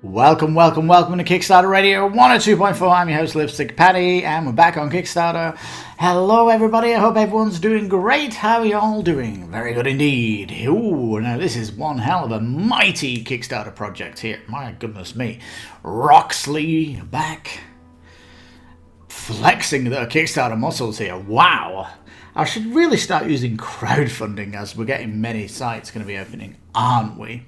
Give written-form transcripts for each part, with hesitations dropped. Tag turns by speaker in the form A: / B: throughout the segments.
A: Welcome to Kickstarter Radio 102.4. I'm your host, Lipstickpaddy, and we're back on Kickstarter. Hello, everybody. I hope everyone's doing great. How are you all doing? Very good indeed. Ooh, now this is one hell of a mighty Kickstarter project here. My goodness me. Roxley back. Flexing the Kickstarter muscles here. Wow. I should really start using crowdfunding as we're getting many sites going to be opening, aren't we?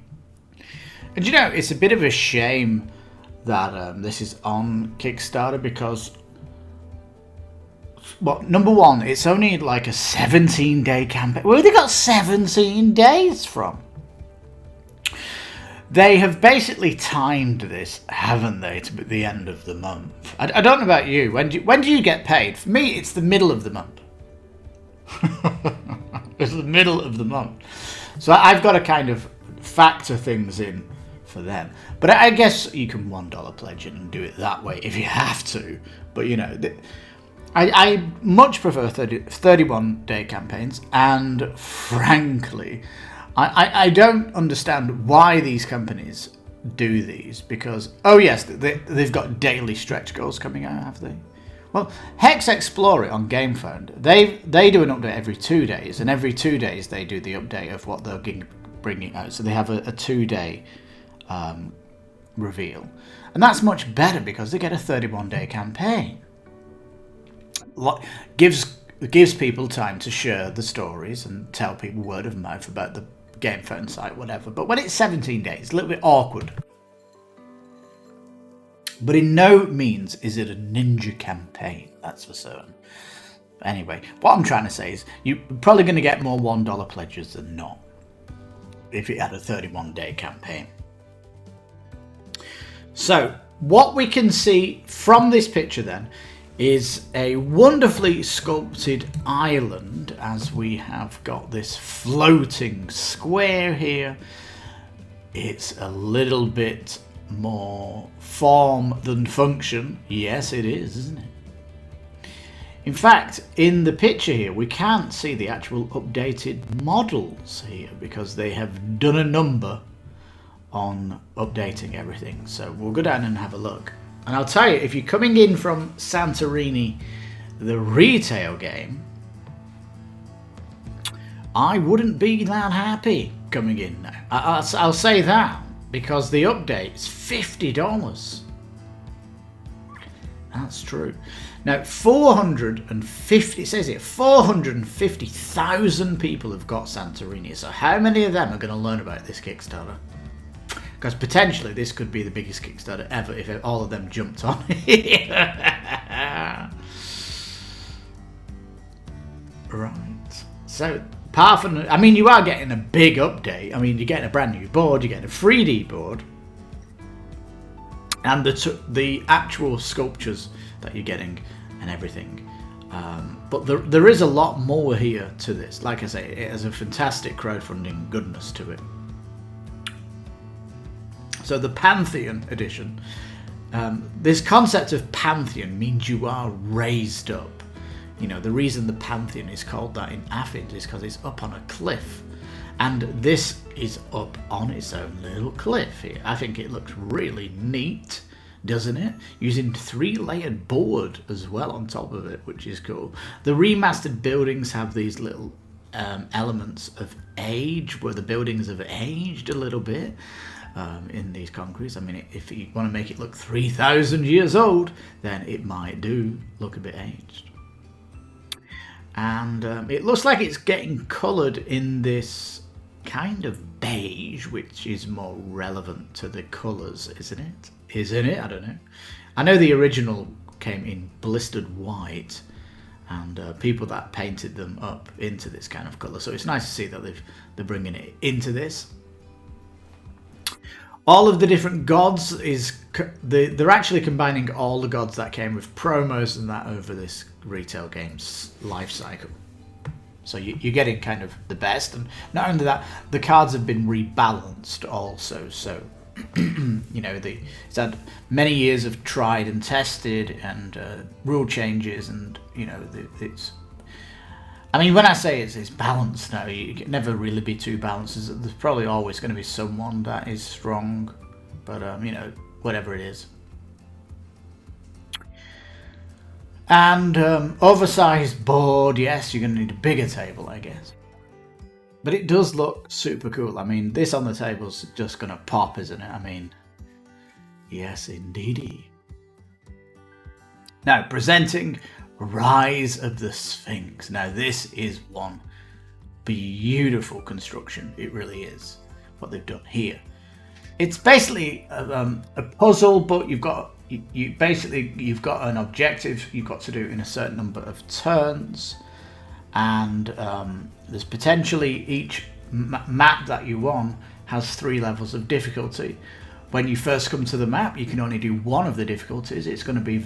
A: And you know, it's a bit of a shame that this is on Kickstarter because, well, number one, it's only like a 17-day campaign. Where have they got 17 days from? They have basically timed this, haven't they, to the end of the month. I don't know about you. When do you get paid? For me, it's the middle of the month. It's the middle of the month. So I've got to kind of factor things in for them. But I guess you can $1 pledge it and do it that way if you have to. But you know, I much prefer 31-day campaigns, and frankly, I don't understand why these companies do these, because, oh yes, they've got daily stretch goals coming out, have they? Well, Hex Explore It on GameFound, they do an update every 2 days, and every 2 days they do the update of what they're bringing out. So they have a 2-day reveal, and that's much better because they get a 31-day campaign. Gives people time to share the stories and tell people word of mouth about the GameFound site, whatever. But when it's 17 days, it's a little bit awkward. But in no means is it a ninja campaign, that's for certain. Anyway, what I'm trying to say is you're probably going to get more $1 pledges than not if it had a 31-day campaign. So, what we can see from this picture then is a wonderfully sculpted island, as we have got this floating square here. It's a little bit more form than function. Yes, it is, isn't it? In fact, in the picture here, we can't see the actual updated models here because they have done a number on updating everything. So we'll go down and have a look. And I'll tell you, if you're coming in from Santorini, the retail game, I wouldn't be that happy coming in now. I'll say that, because the update's $50. That's true. Now, it says here, 450,000 people have got Santorini. So how many of them are going to learn about this Kickstarter? Because potentially this could be the biggest Kickstarter ever if all of them jumped on it. Right. So, apart from, I mean, you are getting a big update. I mean, you're getting a brand new board, you're getting a 3D board, and the actual sculptures that you're getting and everything. But there is a lot more here to this. Like I say, it has a fantastic crowdfunding goodness to it. So the Pantheon edition, this concept of Pantheon means you are raised up. You know, the reason the Pantheon is called that in Athens is because it's up on a cliff. And this is up on its own little cliff here. I think it looks really neat, doesn't it? Using 3-layered board as well on top of it, which is cool. The remastered buildings have these little elements of age, where the buildings have aged a little bit. In these concretes. I mean, if you want to make it look 3,000 years old, then it might do look a bit aged. And it looks like it's getting coloured in this kind of beige, which is more relevant to the colours, isn't it? Isn't it? I don't know. I know the original came in blistered white, and people that painted them up into this kind of colour. So it's nice to see that they're bringing it into this. All of the different gods they're actually combining all the gods that came with promos and that over this retail game's life cycle. So you're getting kind of the best, and not only that, the cards have been rebalanced also. So you know, it's had many years of tried and tested and rule changes, and you know, it's. I mean, when I say it's balanced now, you can never really be too balanced. There's probably always going to be someone that is strong but whatever it is. And oversized board, yes, you're going to need a bigger table, I guess. But it does look super cool. I mean, this on the table's just going to pop, isn't it? I mean, yes, indeedy. Now, presenting Rise of the Sphinx. Now, this is one beautiful construction. It really is, what they've done here. It's basically a puzzle, but you've got an objective you've got to do in a certain number of turns, and there's potentially each map that you want has 3 levels of difficulty. When you first come to the map, you can only do one of the difficulties. It's going to be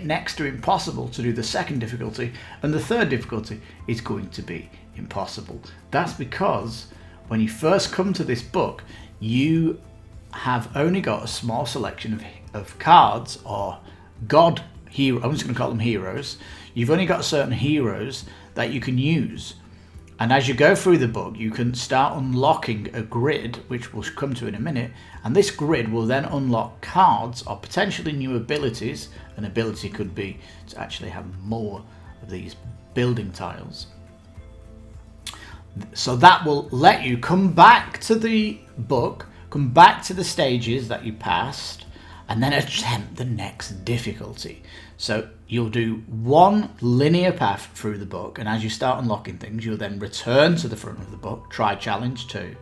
A: next to impossible to do the second difficulty, and the third difficulty is going to be impossible. That's because when you first come to this book, you have only got a small selection of cards or god hero. I'm just going to call them heroes. You've only got certain heroes that you can use, and as you go through the book, you can start unlocking a grid, which we'll come to in a minute, and this grid will then unlock cards or potentially new abilities. An ability could be to actually have more of these building tiles. So that will let you come back to the book, come back to the stages that you passed, and then attempt the next difficulty. So you'll do one linear path through the book, and as you start unlocking things, you'll then return to the front of the book, try challenge 2,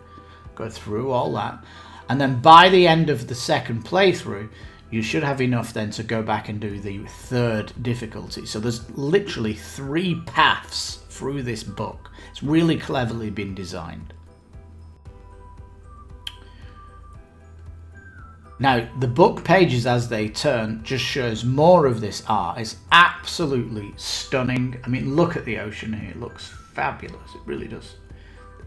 A: go through all that, and then by the end of the second playthrough, you should have enough then to go back and do the third difficulty. So there's literally 3 paths through this book. It's really cleverly been designed. Now, the book pages as they turn just shows more of this art. It's absolutely stunning. I mean, look at the ocean here. It looks fabulous. It really does.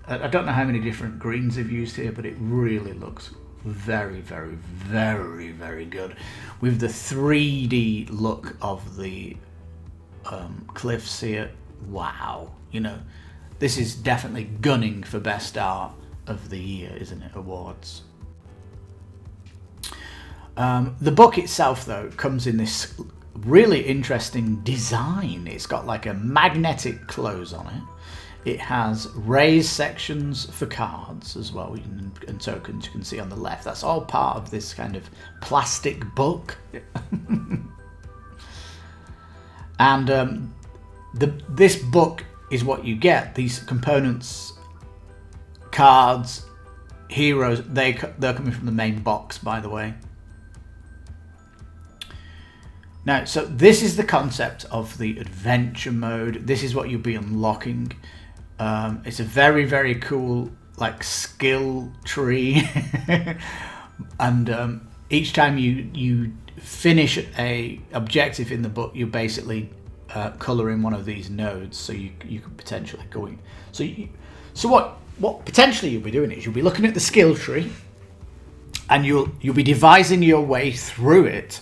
A: I don't know how many different greens they've used here, but it really looks very, very, very, very good. With the 3D look of the cliffs here. Wow. This is definitely gunning for best art of the year, isn't it? Awards. The book itself, though, comes in this really interesting design. It's got like a magnetic close on it. It has raised sections for cards as well, and tokens you can see on the left. That's all part of this kind of plastic book. And this book is what you get. These components, cards, heroes, they're coming from the main box, by the way. Now, so this is the concept of the adventure mode. This is what you'll be unlocking. It's a very, very cool skill tree. And each time you finish a objective in the book, you basically color in one of these nodes, so you could potentially go in. So what potentially you'll be doing is you'll be looking at the skill tree, and you'll be devising your way through it,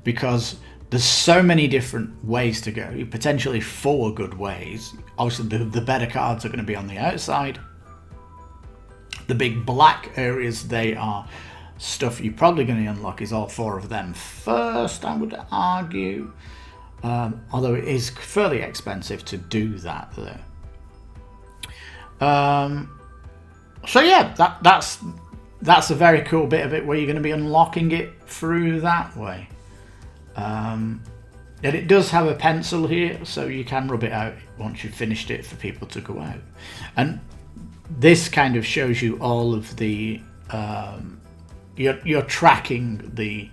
A: because there's so many different ways to go. Potentially 4 good ways. Obviously, the better cards are going to be on the outside. The big black areas, they are stuff you're probably going to unlock is all 4 of them first, I would argue. Although it is fairly expensive to do that there. So yeah, that's a very cool bit of it, where you're going to be unlocking it through that way. And it does have a pencil here, so you can rub it out once you've finished it for people to go out. And this kind of shows you all of the you're tracking the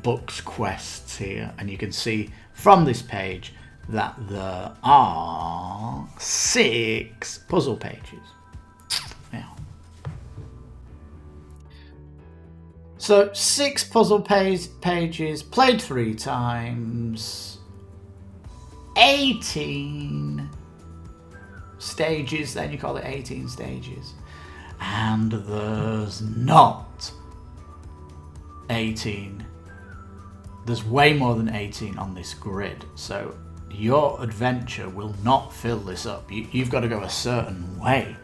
A: book's quests here, and you can see from this page that there are 6 puzzle pages. Yeah. So 6 puzzle pages, played 3 times, 18 stages, then you call it 18 stages. And there's not 18. There's way more than 18 on this grid. So your adventure will not fill this up. You've got to go a certain way.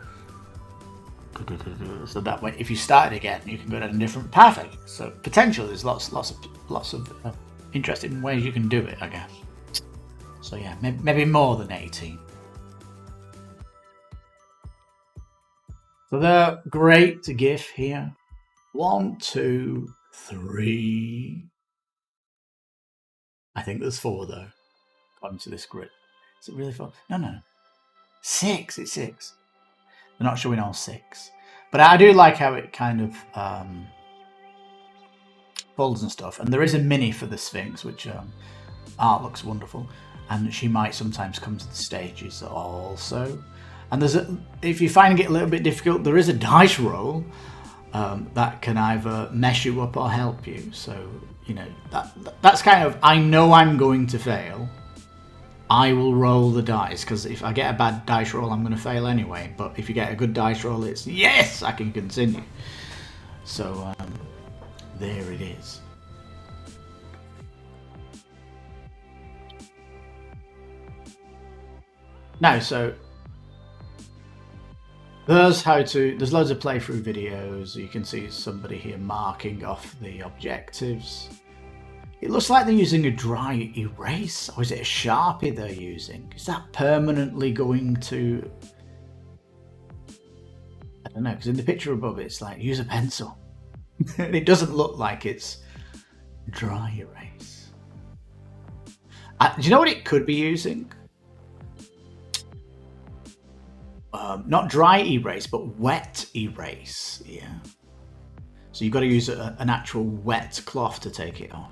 A: So that way, if you started again, you can go down a different path. So potentially, there's lots of interesting ways you can do it, I guess. So yeah, maybe more than 18. So they're great to give here. 1, 2, 3. I think there's 4 though, according to this grid. Is it really 4? No. 6. It's 6. They're not showing all 6, but I do like how it kind of folds and stuff. And there is a mini for the Sphinx, which art looks wonderful, and she might sometimes come to the stages also. And if you're finding it a little bit difficult, there is a dice roll that can either mess you up or help you. So that's kind of, I know I'm going to fail. I will roll the dice, because if I get a bad dice roll, I'm going to fail anyway. But if you get a good dice roll, it's yes, I can continue. So there it is. Now, so there's loads of playthrough videos. You can see somebody here marking off the objectives. It looks like they're using a dry erase, or is it a Sharpie they're using? Is that permanently going to... I don't know, because in the picture above it's like, use a pencil. It doesn't look like it's dry erase. Do you know what it could be using? Not dry erase, but wet erase. Yeah. So you've got to use an actual wet cloth to take it off.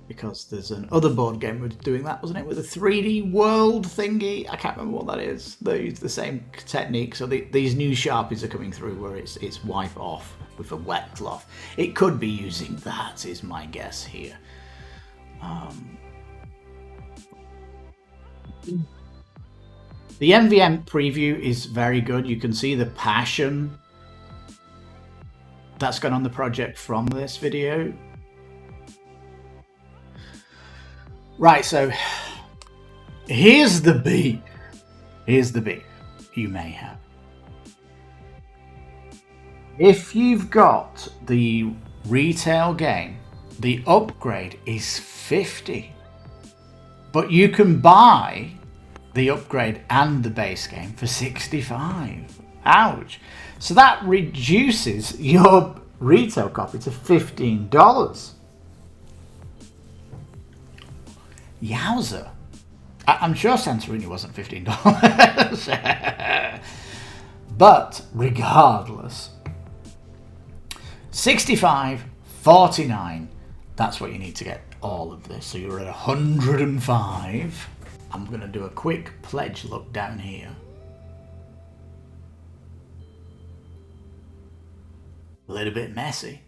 A: Because there's an other board game with doing that, wasn't it? With a 3D world thingy. I can't remember what that is. They use the same technique. So these new Sharpies are coming through where it's wipe off with a wet cloth. It could be using that, is my guess here. The MVM preview is very good. You can see the passion that's gone on the project from this video. Right, so here's the beef. Here's the beef you may have. If you've got the retail game, the upgrade is 50. But you can buy the upgrade and the base game for 65. Ouch. So that reduces your retail copy to $15. Yowza. I'm sure Santorini wasn't $15. But regardless, 65, 49, that's what you need to get all of this. So you're at 105. I'm going to do a quick pledge look down here. A little bit messy.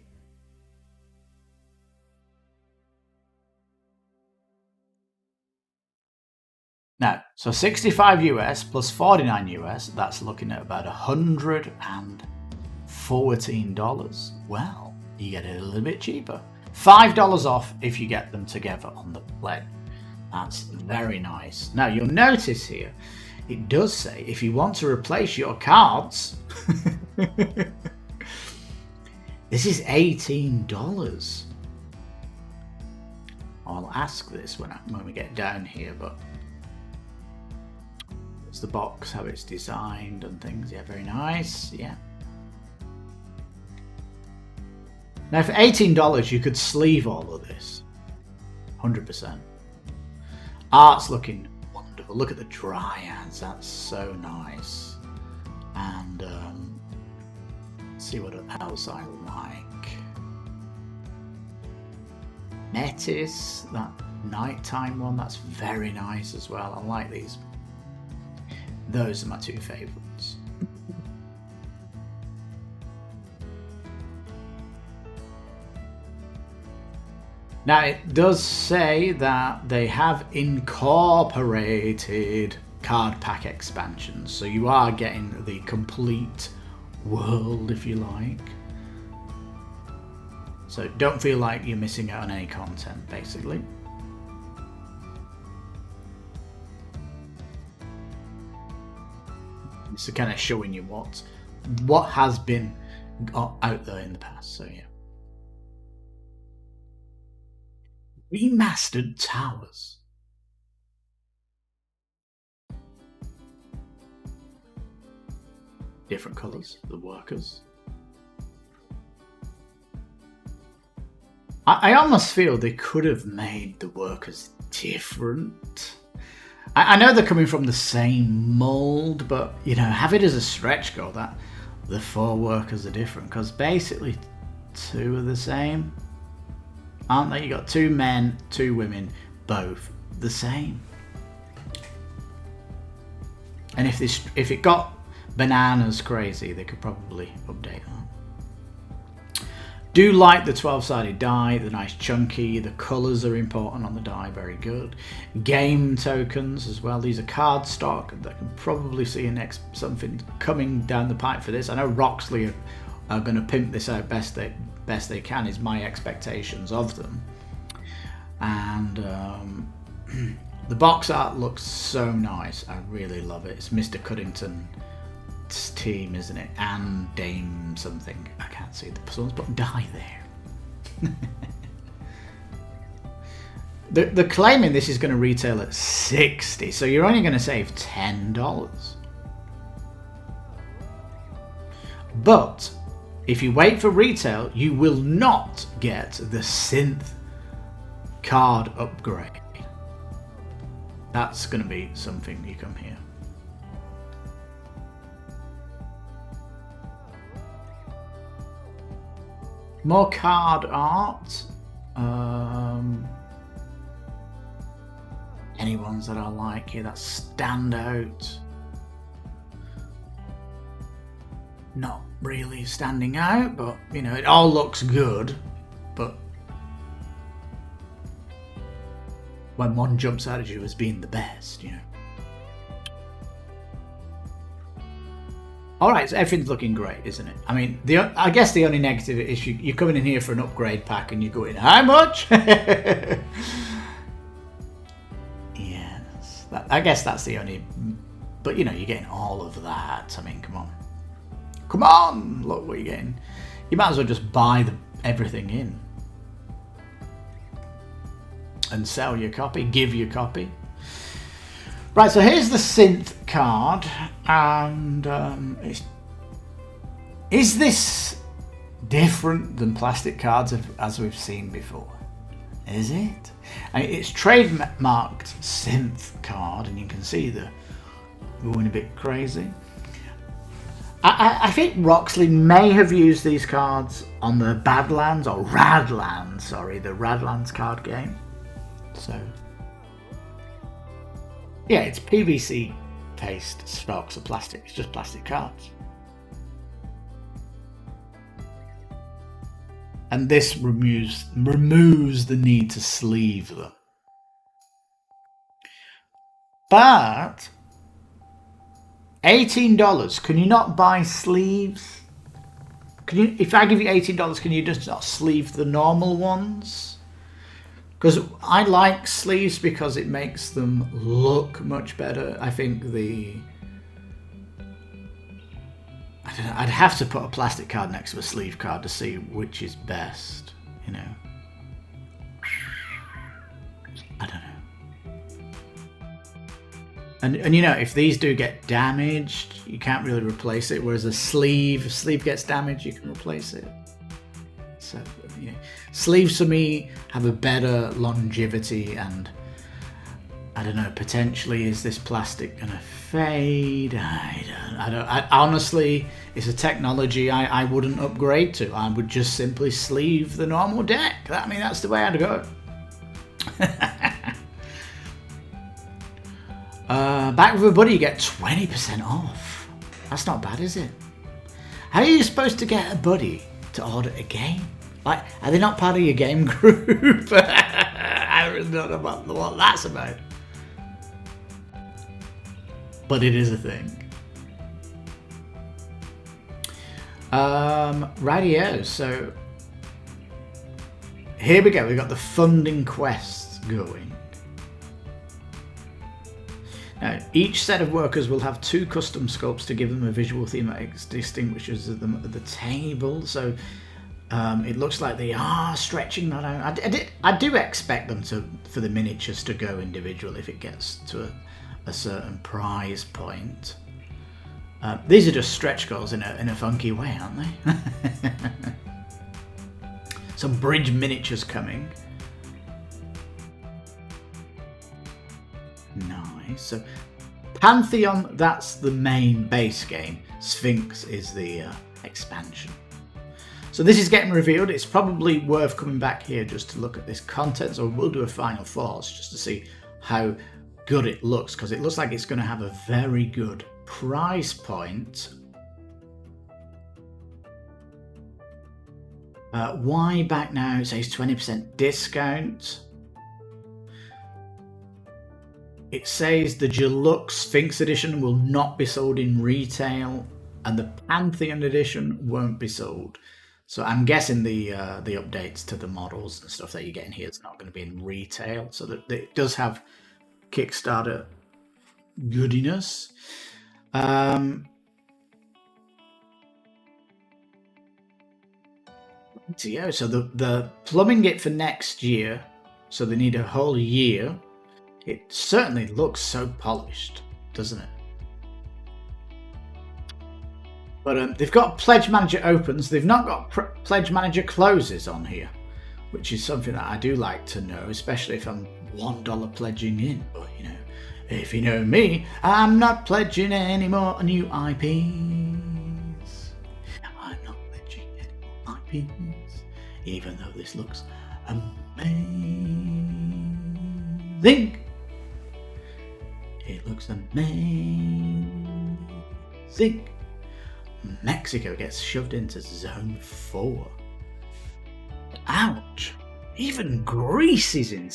A: Now, so 65 US plus 49 US, that's looking at about $114. Well, you get it a little bit cheaper. $5 off if you get them together on the pledge. That's very nice. Now, you'll notice here, it does say if you want to replace your cards, this is $18. I'll ask this when we get down here, but it's the box, how it's designed and things. Yeah, very nice. Yeah. Now, for $18, you could sleeve all of this. 100%. Art's looking wonderful. Look at the dryads. That's so nice. And let's see what else I like. Metis, that nighttime one, that's very nice as well. I like these. Those are my two favourites. Now, it does say that they have incorporated card pack expansions, so you are getting the complete world, if you like. So don't feel like you're missing out on any content, basically. So kind of showing you what what has been out there in the past. So yeah. Remastered towers. Different colours, the workers. I almost feel they could have made the workers different. I know they're coming from the same mould, but you know, have it as a stretch goal that the 4 workers are different, because basically 2 are the same, aren't they? You got 2 men, 2 women, both the same. And if it got bananas crazy, they could probably update that. Do like the 12-sided die, the nice chunky, the colours are important on the die, very good. Game tokens as well, these are card stock, that can probably see something coming down the pipe for this. I know Roxley are going to pimp this out best they can, is my expectations of them. And the box art looks so nice, I really love it. It's Mr. Cuddington team, isn't it? And Dame something, I can't see, someone's put die there. They're claiming this is going to retail at $60, so you're only going to save $10. But if you wait for retail, you will not get the synth card upgrade. That's going to be something you come here. More card art. Any ones that I like here that stand out? Not really standing out, but you know, it all looks good. But when one jumps out at you as being the best, you know. Alright, so everything's looking great, isn't it? I mean, I guess the only negative is you're coming in here for an upgrade pack and you're going, how much? Yes, I guess that's the only... But, you know, you're getting all of that. I mean, come on. Come on! Look what you're getting. You might as well just buy everything in. And sell your copy, give your copy. Right, so here's the synth card, and is this different than plastic cards as we've seen before? Is it? I mean, it's trademarked synth card, and you can see the going a bit crazy. I think Roxley may have used these cards on the Badlands, or Radlands, sorry, the Radlands card game. So... yeah, it's PVC paste stocks of plastic. It's just plastic cards. And this removes the need to sleeve them. But $18, can you not buy sleeves? If I give you $18, can you just not sleeve the normal ones? Because I like sleeves because it makes them look much better. I think I'd have to put a plastic card next to a sleeve card to see which is best, you know. I don't know. And you know, if these do get damaged, you can't really replace it. Whereas a sleeve gets damaged, you can replace it. So, you know, sleeves for me have a better longevity, and I don't know, potentially is this plastic gonna fade? I honestly, it's a technology I wouldn't upgrade to. I would just simply sleeve the normal deck. I mean, that's the way I'd go. Back with a buddy, you get 20% off. That's not bad, is it? How are you supposed to get a buddy to order a game? Like, are they not part of your game group? I don't know what that's about. But it is a thing. Radio. So here we go. We've got the funding quests going. Now, each set of workers will have 2 custom sculpts to give them a visual theme that distinguishes them at the table. So it looks like they are stretching that out. I do expect them for the miniatures to go individual if it gets to a certain prize point. These are just stretch goals in a funky way, aren't they? Some bridge miniatures coming. Nice. So Pantheon, that's the main base game. Sphinx is the expansion. So this is getting revealed. It's probably worth coming back here just to look at this content. So we'll do a final thoughts just to see how good it looks, because it looks like it's going to have a very good price point. Why back now? It says 20% discount. It says the Deluxe Sphinx edition will not be sold in retail, and the Pantheon edition won't be sold. So I'm guessing the updates to the models and stuff that you get in here is not going to be in retail. So that it does have Kickstarter goodiness. So the plumbing it for next year. So they need a whole year. It certainly looks so polished, doesn't it? But they've got Pledge Manager opens. They've not got Pledge Manager closes on here, which is something that I do like to know, especially if I'm $1 pledging in. But, you know, if you know me, I'm not pledging any more new IPs. I'm not pledging any more IPs, even though this looks amazing. It looks amazing. Mexico gets shoved into Zone 4. Ouch. Even Greece is in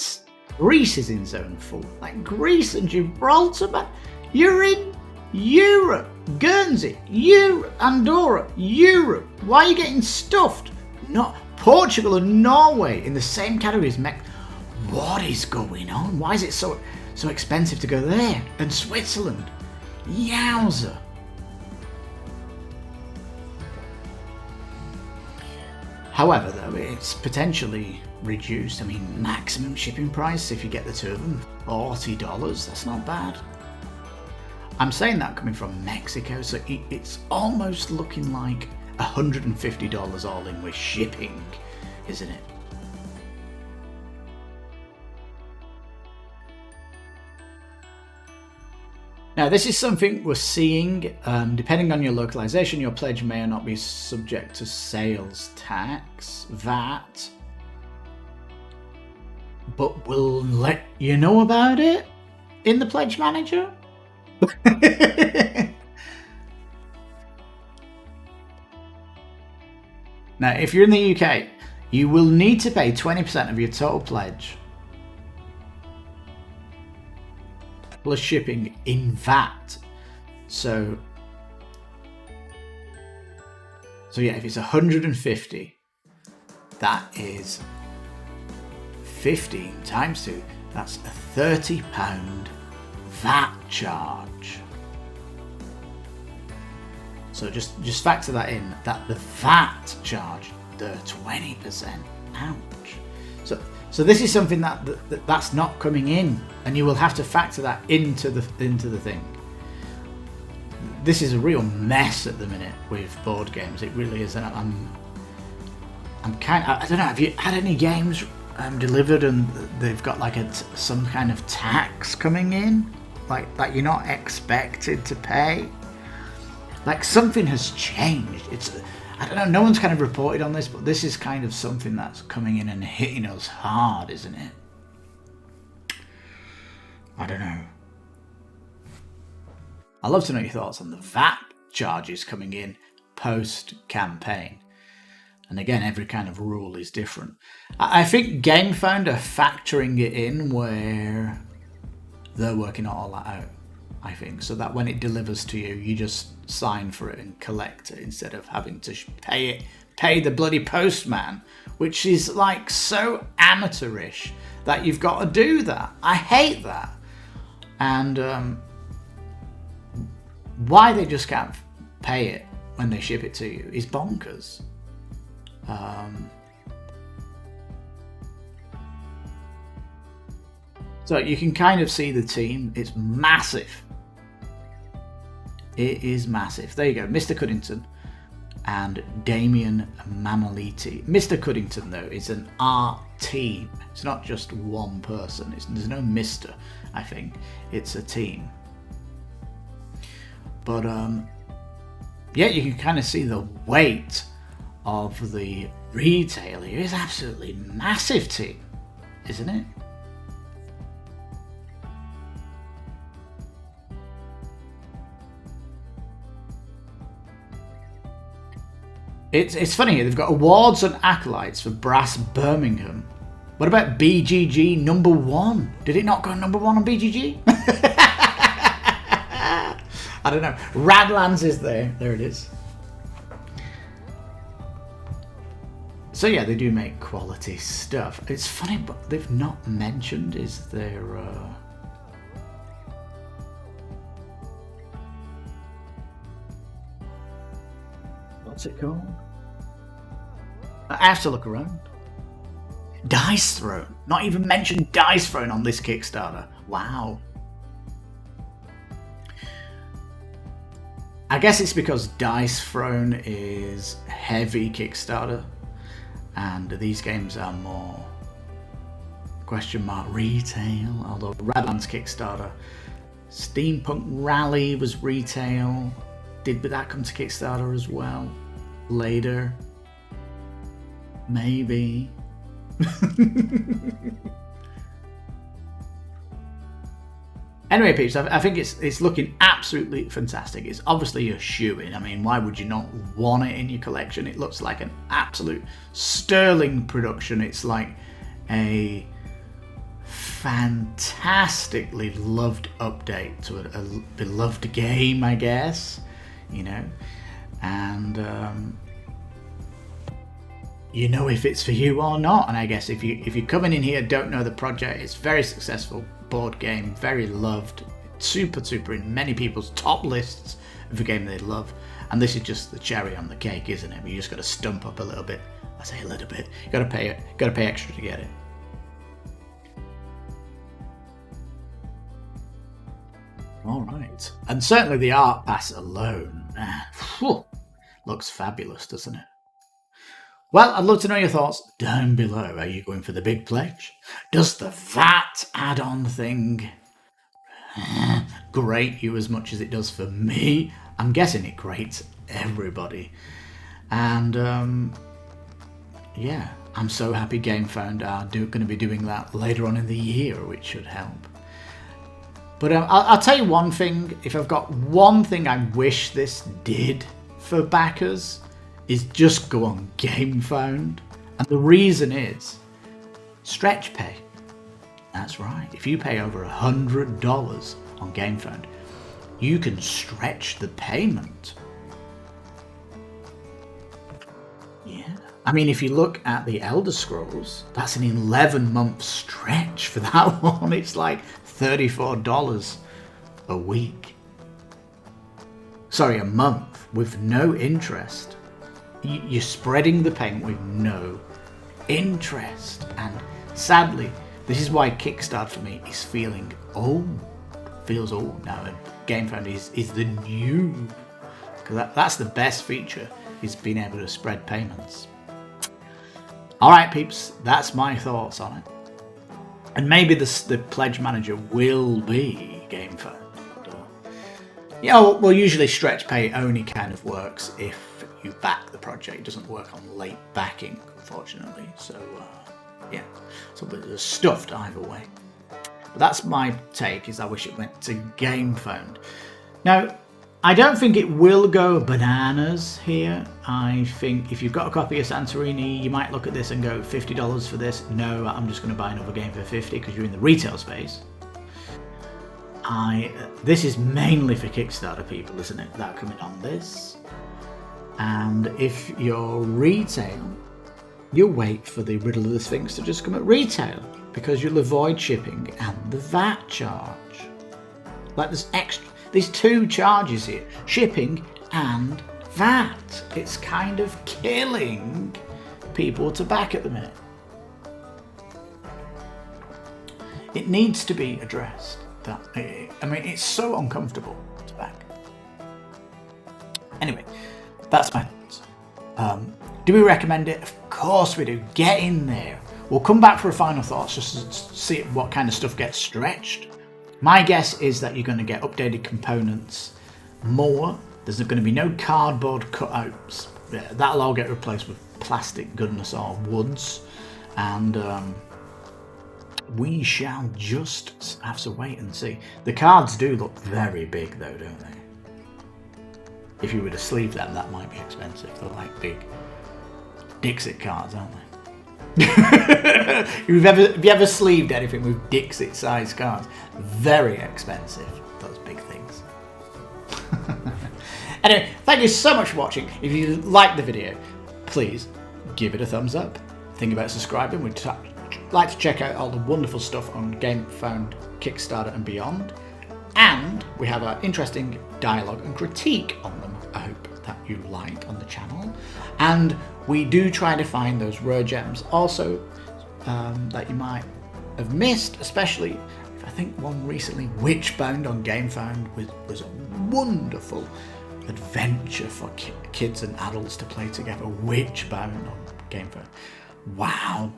A: Zone 4. Like Greece and Gibraltar, man. You're in Europe. Guernsey, Europe. Andorra, Europe. Why are you getting stuffed? Not Portugal and Norway in the same category as Mexico. What is going on? Why is it so expensive to go there? And Switzerland. Yowza. However, though, it's potentially reduced. I mean, maximum shipping price if you get the 2 of them, $40. That's not bad. I'm saying that coming from Mexico, so it's almost looking like $150 all in with shipping, isn't it? Now, this is something we're seeing. Depending on your localization, your pledge may or not be subject to sales tax, VAT. But we'll let you know about it in the Pledge Manager. Now, if you're in the UK, you will need to pay 20% of your total pledge plus shipping in VAT. So yeah, if it's 150, that is 15 times 2. That's a £30 VAT charge. So just factor that in, that the VAT charge, the 20%. Ouch. So this is something that's not coming in, and you will have to factor that into the thing. This is a real mess at the minute with board games. It really is. And I'm kind of, I don't know. Have you had any games delivered and they've got like some kind of tax coming in, like that you're not expected to pay? Like something has changed. I don't know, no one's kind of reported on this, but this is kind of something that's coming in and hitting us hard, isn't it? I don't know. I'd love to know your thoughts on the VAT charges coming in post-campaign. And again, every kind of rule is different. I think GameFound are factoring it in where they're working all that out, I think, so that when it delivers to you, you just sign for it and collect it instead of having to pay the bloody postman, which is like so amateurish that you've got to do that. I hate that. And why they just can't pay it when they ship it to you is bonkers. So you can kind of see the team. It's massive. It is massive. There you go, Mr. Cuddington and Damien Mamaliti. Mr. Cuddington, though, is an art team. It's not just one person. There's no Mr., I think. It's a team. But, yeah, you can kind of see the weight of the retail here. It's absolutely massive team, isn't it? It's funny, they've got awards and accolades for Brass Birmingham. What about BGG number 1? Did it not go number 1 on BGG? I don't know. Radlands is there. There it is. So yeah, they do make quality stuff. It's funny, but they've not mentioned, is there... What's it called? I have to look around. Dice Throne. Not even mentioned Dice Throne on this Kickstarter. Wow. I guess it's because Dice Throne is heavy Kickstarter and these games are more retail, although Radland's Kickstarter. Steampunk Rally was retail. Did that come to Kickstarter as well? Later? Maybe. Anyway, peeps, I think it's looking absolutely fantastic. It's obviously a shoe-in. I mean, why would you not want it in your collection? It looks like an absolute sterling production. It's like a fantastically loved update to a beloved game, I guess. You know, and you know if it's for you or not. And I guess if you're coming in here, don't know the project, it's very successful board game, very loved, super in many people's top lists of a game they love. And this is just the cherry on the cake, isn't it? You just got to stump up a little bit. I say a little bit. You got to pay extra to get it. All right, and certainly the art pass alone, looks fabulous, doesn't it? Well, I'd love to know your thoughts down below. Are you going for the big pledge? Does the VAT add-on thing grate you as much as it does for me? I'm guessing it grates everybody. And yeah, I'm so happy GameFound are going to be doing that later on in the year, which should help. But I'll tell you one thing. If I've got one thing I wish this did for backers, is just go on GameFound. And the reason is stretch pay. That's right. If you pay over $100 on GameFound, you can stretch the payment. Yeah. I mean, if you look at the Elder Scrolls, that's an 11-month stretch for that one. It's like $34 a week. Sorry, a month with no interest. You're spreading the payment with no interest. And sadly, this is why Kickstarter for me is feeling old. Feels old now, and GameFound is the new. Because that's the best feature, is being able to spread payments. Alright peeps, that's my thoughts on it. And maybe the pledge manager will be GameFound. Yeah, well, usually stretch pay only kind of works if you back the project. It doesn't work on late backing, unfortunately. So, yeah, so it's stuffed either way. But that's my take, is I wish it went to GameFound. Now, I don't think it will go bananas here. I think if you've got a copy of Santorini, you might look at this and go, $50 for this. No, I'm just going to buy another game for $50 because you're in the retail space. This is mainly for Kickstarter people, isn't it? That coming on this. And if you're retail, you'll wait for the Riddle of the Sphinx to just come at retail because you'll avoid shipping and the VAT charge. Like There's 2 charges here, shipping and VAT. It's kind of killing people to back at the minute. It needs to be addressed. It's so uncomfortable to back. Anyway, that's my thoughts. Do we recommend it? Of course we do. Get in there. We'll come back for a final thoughts just to see what kind of stuff gets stretched. My guess is that you're going to get updated components more. There's going to be no cardboard cutouts. That'll all get replaced with plastic goodness or woods. And we shall just have to wait and see. The cards do look very big though, don't they? If you were to sleeve them, that might be expensive. They're like big Dixit cards, aren't they? Have you ever sleeved anything with Dixit size cards? Very expensive, those big things. Anyway, thank you so much for watching. If you liked the video, please give it a thumbs up. Think about subscribing. We'd like to check out all the wonderful stuff on GameFound, Kickstarter and beyond. And we have an interesting dialogue and critique on them. I hope that you like on the channel. And we do try to find those rare gems also that you might have missed, especially I think one recently, Witchbound on GameFound, was a wonderful adventure for kids and adults to play together. Witchbound on GameFound. Wow.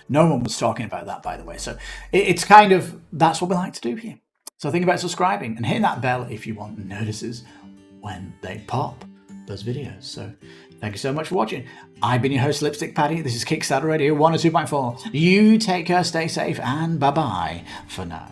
A: No one was talking about that, by the way. So it's kind of, that's what we like to do here. So think about subscribing and hitting that bell if you want notices when they pop, those videos. So thank you so much for watching. I've been your host, Lipstickpaddy. This is Kickstarter Radio 102.4. You take care, stay safe, and bye-bye for now.